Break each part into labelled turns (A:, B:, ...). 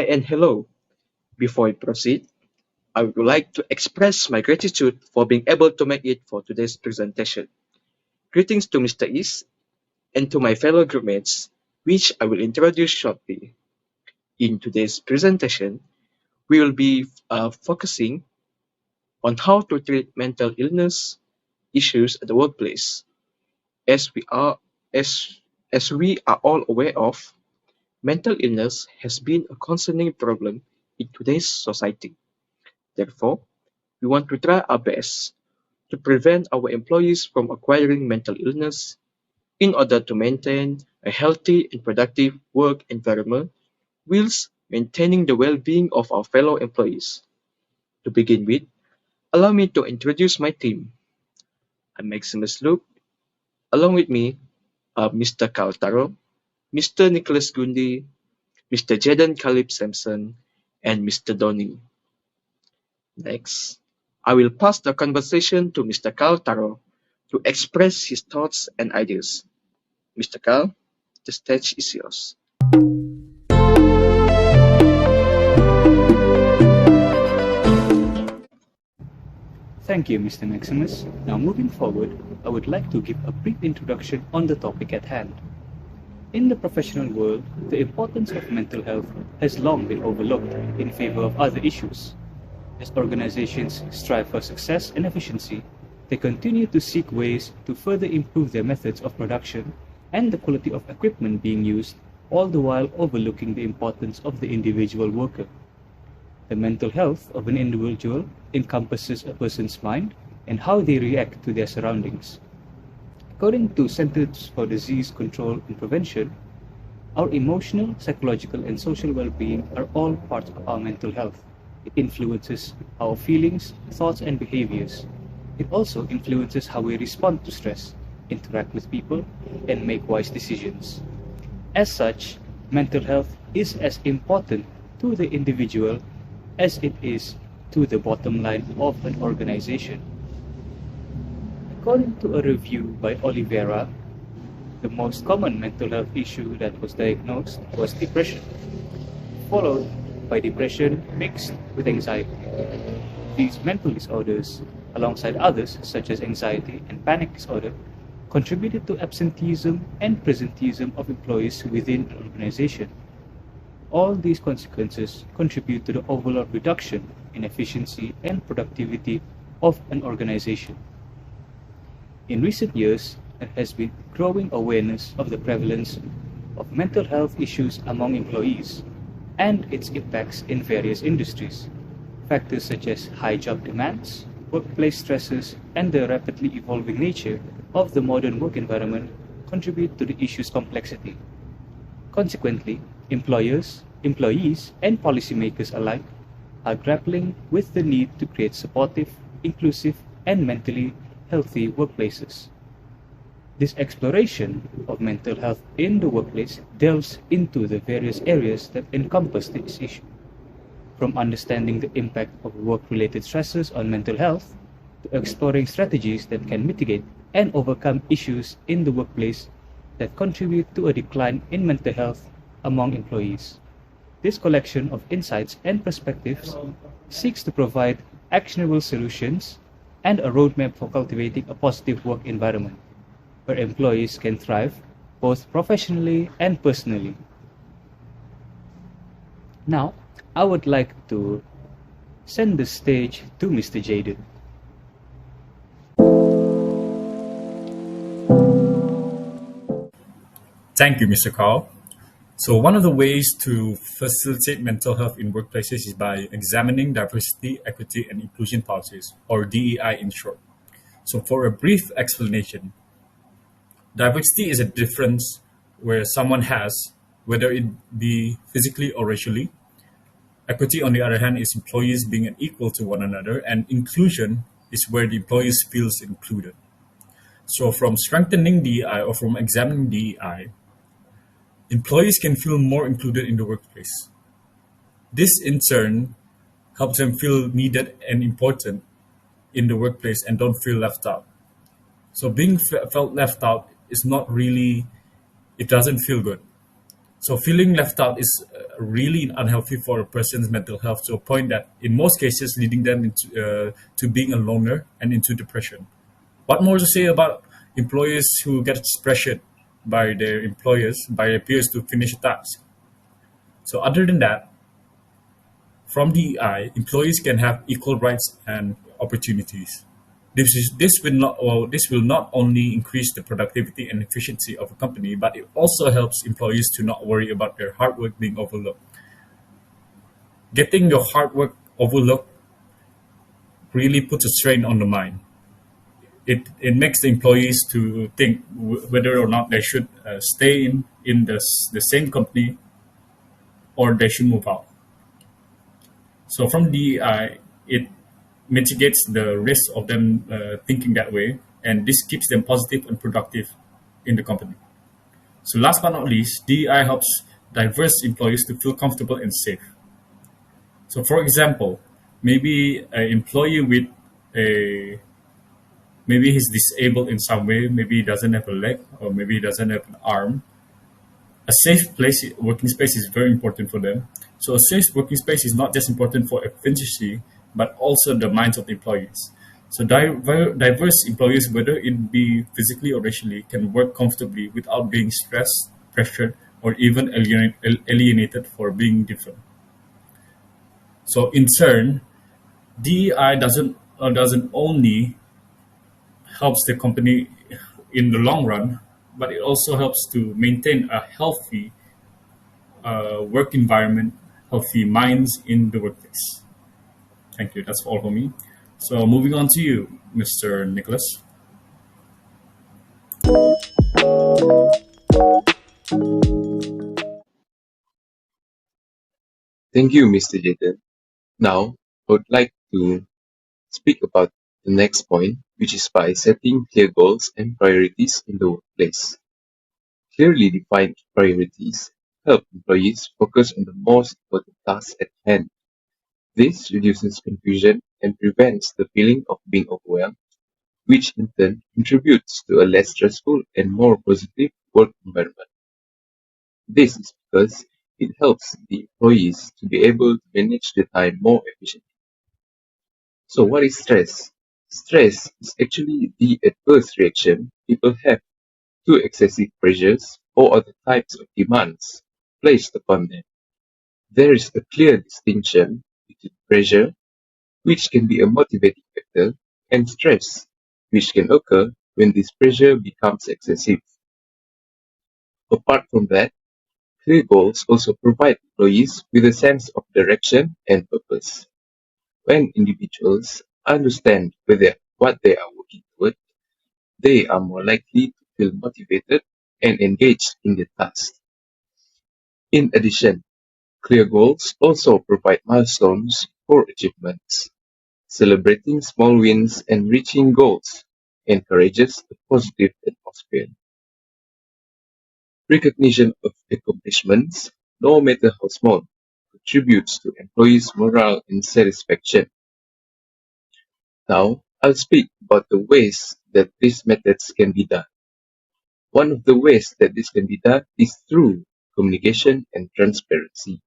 A: and hello. Before I proceed, I would like to express my gratitude for being able to make it for today's presentation. Greetings to Mr. Is and to my fellow groupmates, which I will introduce shortly. In today's presentation, we will be focusing on how to treat mental illness issues at the workplace. As we are as as we are all aware of, mental illness has been a concerning problem in today's society. Therefore, we want to try our best to prevent our employees from acquiring mental illness in order to maintain a healthy and productive work environment whilst maintaining the well-being of our fellow employees. To begin with, allow me to introduce my team. I'm Maximus Luke. Along with me are Mr. Taro, Mr. Nicholas Gundie, Mr. Jayden Kalip Samson, and Mr. Donny. Next, I will pass the conversation to Mr. Taro to express his thoughts and ideas. Mr. The stage is yours.
B: Thank you, Mr. Maximus. Now, moving forward, I would like to give a brief introduction on the topic at hand. In the professional world, the importance of mental health has long been overlooked in favor of other issues. As organizations strive for success and efficiency, they continue to seek ways to further improve their methods of production and the quality of equipment being used, all the while overlooking the importance of the individual worker. The mental health of an individual encompasses a person's mind and how they react to their surroundings. According to Centers for Disease Control and Prevention, our emotional, psychological, and social well-being are all parts of our mental health. It influences our feelings, thoughts, and behaviors. It also influences how we respond to stress, interact with people, and make wise decisions. As such, mental health is as important to the individual as it is to the bottom line of an organization. According to a review by Oliveira, the most common mental health issue that was diagnosed was depression, followed by depression mixed with anxiety. These mental disorders, alongside others such as anxiety and panic disorder, contributed to absenteeism and presenteeism of employees within an organization. All these consequences contribute to the overall reduction in efficiency and productivity of an organization. In recent years, there has been growing awareness of the prevalence of mental health issues among employees and its impacts in various industries. Factors such as high job demands, workplace stresses, and the rapidly evolving nature of the modern work environment contribute to the issue's complexity. Consequently, employers, employees, and policymakers alike are grappling with the need to create supportive, inclusive, and mentally healthy workplaces. This exploration of mental health in the workplace delves into the various areas that encompass this issue, from understanding the impact of work-related stresses on mental health to exploring strategies that can mitigate and overcome issues in the workplace that contribute to a decline in mental health among employees. This collection of insights and perspectives seeks to provide actionable solutions and a roadmap for cultivating a positive work environment where employees can thrive both professionally and personally. Now, I would like to send the stage to Mr. Jayden.
C: Thank you, Mr. Carl. So one of the ways to facilitate mental health in workplaces is by examining diversity, equity, and inclusion policies, or DEI in short. So for a brief explanation, diversity is a difference where someone has, whether it be physically or racially. Equity, on the other hand, is employees being equal to one another, and inclusion is where the employees feels included. So from strengthening DEI or from examining DEI, employees can feel more included in the workplace. This, in turn, helps them feel needed and important in the workplace and don't feel left out. So being felt left out is not really, it doesn't feel good. So feeling left out is really unhealthy for a person's mental health to a point that, in most cases, leading them to being a loner and into depression. What more to say about employers who get pressured by their employers, by their peers to finish a task? So other than that, from DEI, employees can have equal rights and opportunities. This will not only increase the productivity and efficiency of a company, but it also helps employees to not worry about their hard work being overlooked. Getting your hard work overlooked really puts a strain on the mind. It makes the employees to think whether or not they should stay in the same company or they should move out. So from DEI, it mitigates the risk of them thinking that way, and this keeps them positive and productive in the company. So last but not least, DEI helps diverse employees to feel comfortable and safe. So for example, maybe an employee with a maybe he's disabled in some way, maybe he doesn't have a leg, or maybe he doesn't have an arm. A safe working space is very important for them. So a safe working space is not just important for efficiency, but also the minds of the employees. So diverse employees, whether it be physically or racially, can work comfortably without being stressed, pressured, or even alienated for being different. So in turn, DEI doesn't only helps the company in the long run, but it also helps to maintain a healthy work environment, healthy minds in the workplace. Thank you. That's all for me. So moving on to you, Mr. Nicholas.
D: Thank you, Mr. Jayden. Now, I would like to speak about the next point, which is by setting clear goals and priorities in the workplace. Clearly defined priorities help employees focus on the most important tasks at hand. This reduces confusion and prevents the feeling of being overwhelmed, which in turn contributes to a less stressful and more positive work environment. This is because it helps the employees to be able to manage their time more efficiently. So what is stress? Stress is actually the adverse reaction people have to excessive pressures or other types of demands placed upon them. There is a clear distinction between pressure, which can be a motivating factor, and stress, which can occur when this pressure becomes excessive. Apart from that, clear goals also provide employees with a sense of direction and purpose. When individuals understand what they are working toward, they are more likely to feel motivated and engaged in the task. In addition, clear goals also provide milestones for achievements. Celebrating small wins and reaching goals encourages a positive atmosphere. Recognition of accomplishments, no matter how small, contributes to employees' morale and satisfaction. Now, I'll speak about the ways that these methods can be done. One of the ways that this can be done is through communication and transparency.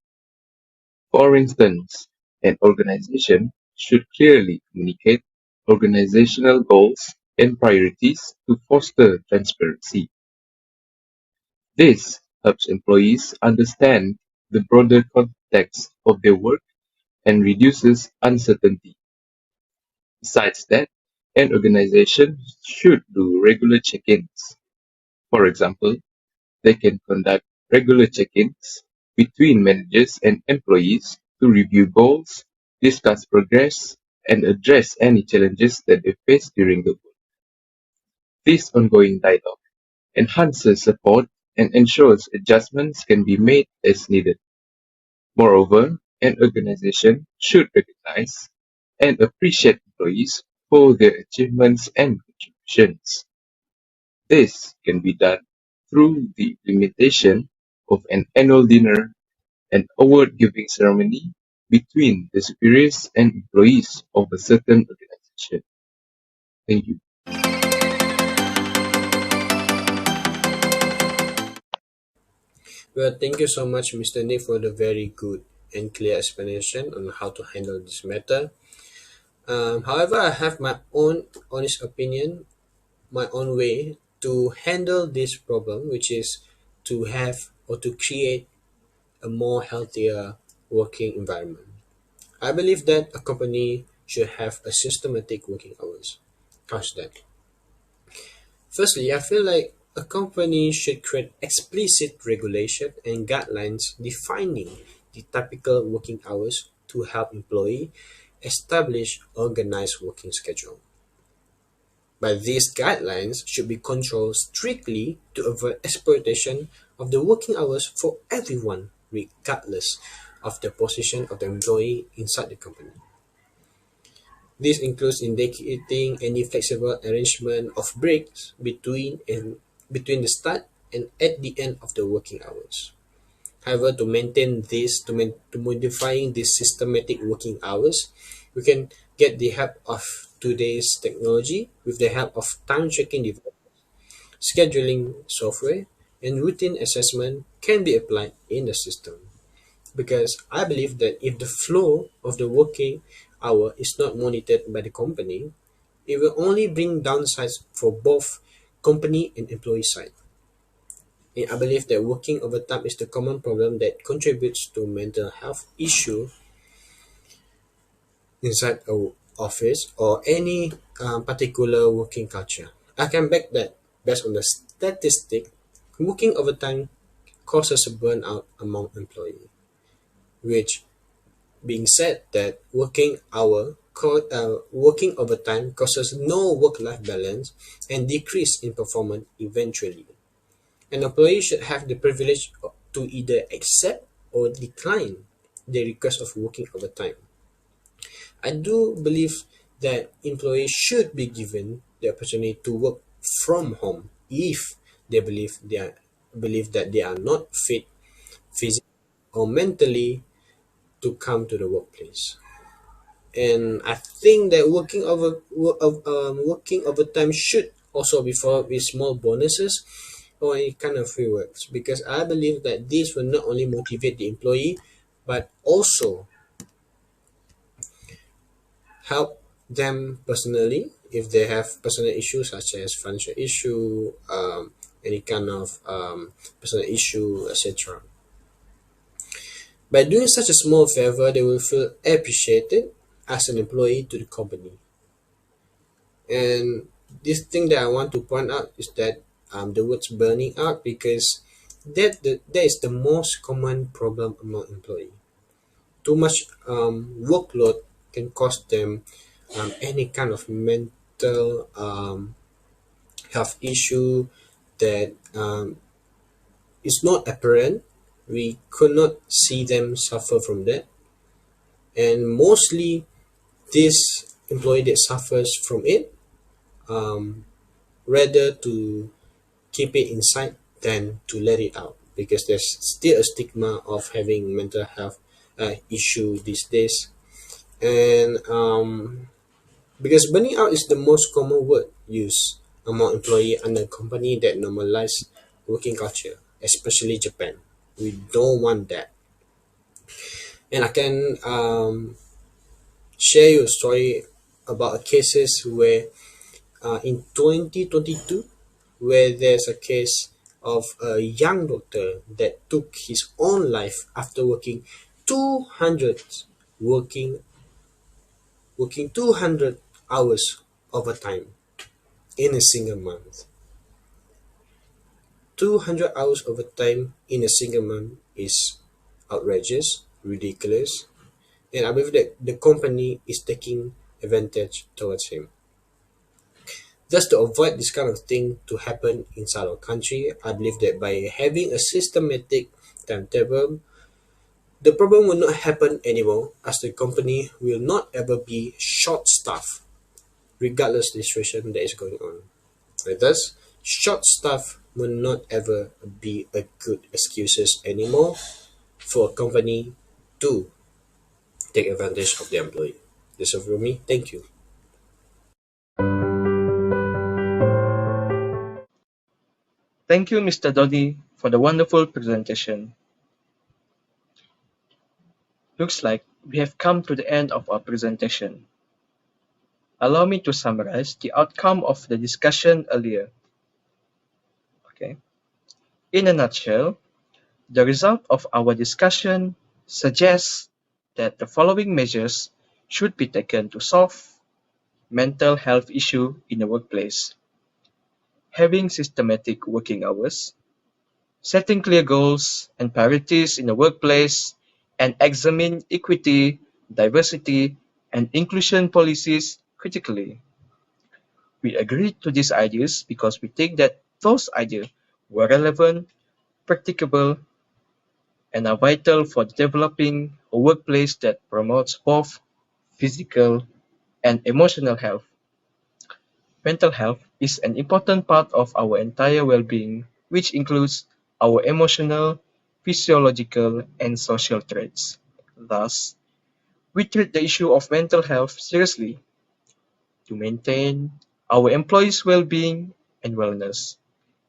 D: For instance, an organization should clearly communicate organizational goals and priorities to foster transparency. This helps employees understand the broader context of their work and reduces uncertainty. Besides that, an organization should do regular check-ins. For example, they can conduct regular check-ins between managers and employees to review goals, discuss progress, and address any challenges that they face during the work. This ongoing dialogue enhances support and ensures adjustments can be made as needed. Moreover, an organization should recognize and appreciate employees for their achievements and contributions. This can be done through the implementation of an annual dinner and award-giving ceremony between the superiors and employees of a certain organization. Thank you.
E: Well, thank you so much, Mr. Nick, for the very good and clear explanation on how to handle this matter. However, I have my own honest opinion, my own way to handle this problem, which is to have or to create a more healthier working environment. I believe that a company should have a systematic working hours. How's that? Firstly, I feel like a company should create explicit regulation and guidelines defining the typical working hours to help employee establish organized working schedule. But these guidelines should be controlled strictly to avoid exploitation of the working hours for everyone, regardless of the position of the employee inside the company. This includes indicating any flexible arrangement of breaks between the start and at the end of the working hours. However, to maintain this, to modifying these systematic working hours, we can get the help of today's technology with the help of time tracking device, scheduling software, and routine assessment can be applied in the system. Because I believe that if the flow of the working hour is not monitored by the company, it will only bring downsides for both company and employee side. And I believe that working overtime is the common problem that contributes to mental health issue inside a office or any particular working culture. I can back that based on the statistic. Working overtime causes a burnout among employees, which being said that working overtime causes no work-life balance and decrease in performance eventually. An employee should have the privilege to either accept or decline the request of working overtime. I do believe that employees should be given the opportunity to work from home if they believe that they are not fit physically or mentally to come to the workplace. And I think that working overtime should also be followed with small bonuses or any kind of rewards, because I believe that this will not only motivate the employee but also help them personally if they have personal issues such as financial issue, any kind of personal issue, etc. By doing such a small favor, they will feel appreciated as an employee to the company. And this thing that I want to point out is that the words burning out, because that is the most common problem among employee. Too much workload can cause them any kind of mental health issue that is not apparent. We could not see them suffer from that, and mostly this employee that suffers from it rather to keep it inside than to let it out, because there's still a stigma of having mental health issue these days. And because burning out is the most common word used among employee under a company that normalize working culture, especially Japan. We don't want that. And I can share you a story about cases where in 2022, where there's a case of a young doctor that took his own life after working 200 working 200 hours overtime in a single month. 200 hours overtime in a single month is outrageous, ridiculous, and I believe that the company is taking advantage towards him. Thus, to avoid this kind of thing to happen inside our country, I believe that by having a systematic timetable, the problem will not happen anymore, as the company will not ever be short staffed, regardless the situation that is going on. And thus, short staff will not ever be a good excuses anymore for a company to take advantage of the employee. That's all from me. Thank you.
A: Thank you, Mr. Donny, for the wonderful presentation. Looks like we have come to the end of our presentation. Allow me to summarize the outcome of the discussion earlier. Okay. In a nutshell, the result of our discussion suggests that the following measures should be taken to solve mental health issue in the workplace: having systematic working hours, setting clear goals and priorities in the workplace, and examine equity, diversity, and inclusion policies critically. We agreed to these ideas because we think that those ideas were relevant, practicable, and are vital for developing a workplace that promotes both physical and emotional health. Mental health is an important part of our entire well-being, which includes our emotional, physiological, and social traits. Thus, we treat the issue of mental health seriously to maintain our employees' well-being and wellness.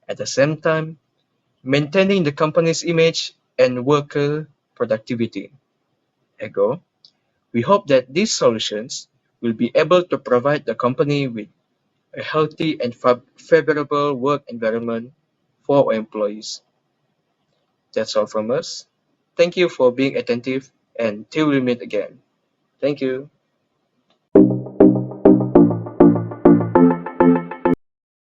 A: At the same time, maintaining the company's image and worker productivity. Ergo, we hope that these solutions will be able to provide the company with a healthy and favorable work environment for our employees. That's all from us. Thank you for being attentive, and till we meet again. Thank you.